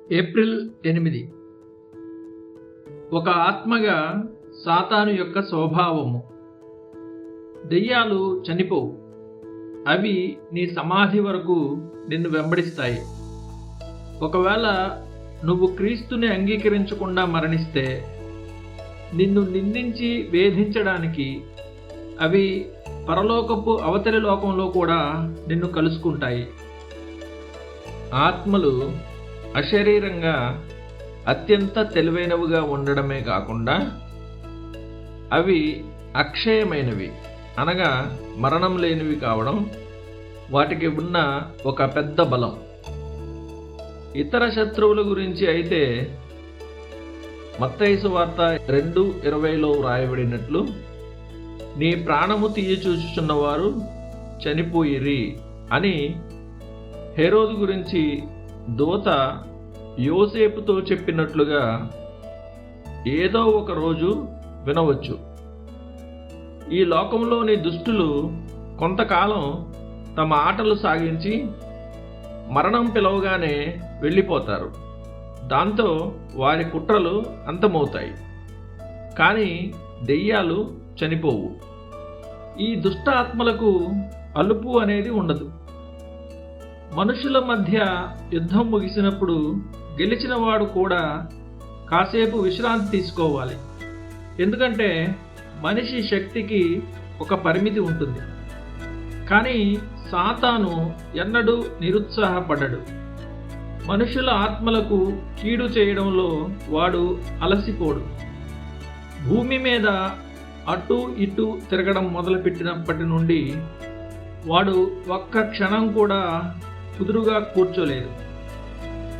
April 8. ఒక ఆత్మగా సాతాను యొక్క స్వభావము. దెయ్యాలు చనిపోవు. అవి నీ సమాధి వరకు నిన్ను వెంబడిస్తాయి. ఒకవేళ నువ్వు క్రీస్తుని అంగీకరించకుండా మరణిస్తే నిన్ను నిందించి వేధించడానికి అవి పరలోకపు అవతలి లోకంలో కూడా నిన్ను కలుసుకుంటాయి. ఆత్మలు అశరీరంగా అత్యంత తెలివైనవిగా ఉండడమే కాకుండా అవి అక్షయమైనవి, అనగా మరణం లేనివి కావడం వాటికి ఉన్న ఒక పెద్ద బలం. ఇతర శత్రువుల గురించి అయితే మత్తయి సువార్త 2:20లో వ్రాయబడినట్లు, నీ ప్రాణము తీయచూచుచున్నవారు చనిపోయిరి అని హేరోదు గురించి దూత యోసేపుతో చెప్పినట్లుగా ఏదో ఒక రోజు వినవచ్చు. ఈ లోకంలోని దుష్టులు కొంతకాలం తమ ఆటలు సాగించి మరణం పిలవగానే వెళ్ళిపోతారు. దాంతో వారి కుట్రలు అంతమవుతాయి. కానీ దెయ్యాలు చనిపోవు. ఈ దుష్ట ఆత్మలకు అలుపు అనేది ఉండదు. మనుషుల మధ్య యుద్ధం ముగిసినప్పుడు గెలిచిన వాడు కూడా కాసేపు విశ్రాంతి తీసుకోవాలి. ఎందుకంటే మనిషి శక్తికి ఒక పరిమితి ఉంటుంది. కానీ సాతాను ఎన్నడూ నిరుత్సాహపడడు. మనుషుల ఆత్మలకు కీడు చేయడంలో వాడు అలసిపోడు. భూమి మీద అటు ఇటు తిరగడం మొదలుపెట్టినప్పటి నుండి వాడు ఒక్క క్షణం కూడా కుదురుగా కూర్చోలేదు.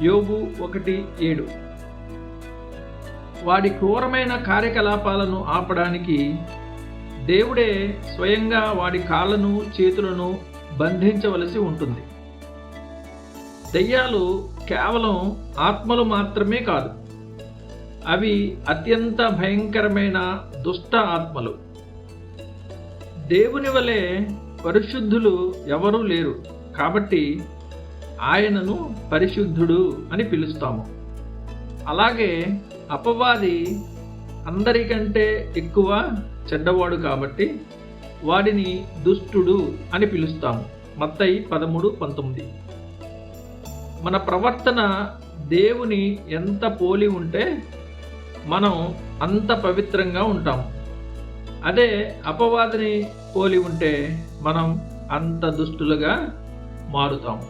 యోబు 1:7. వాడి క్రూరమైన కార్యకలాపాలను ఆపడానికి దేవుడే స్వయంగా వాడి కాళ్ళను చేతులను బంధించవలసి ఉంటుంది. దెయ్యాలు కేవలం ఆత్మలు మాత్రమే కాదు, అవి అత్యంత భయంకరమైన దుష్ట ఆత్మలు. దేవుని వలె పరిశుద్ధులు ఎవరూ లేరు. కాబట్టి ఆయనను పరిశుద్ధుడు అని పిలుస్తాము. అలాగే అపవాది అందరికంటే ఎక్కువ చెడ్డవాడు కాబట్టి వాడిని దుష్టుడు అని పిలుస్తాము. మత్తయి 13:19. మన ప్రవర్తన దేవుని ఎంత పోలి ఉంటే మనం అంత పవిత్రంగా ఉంటాము. అదే అపవాదిని పోలి ఉంటే మనం అంత దుష్టులుగా మారుతాము.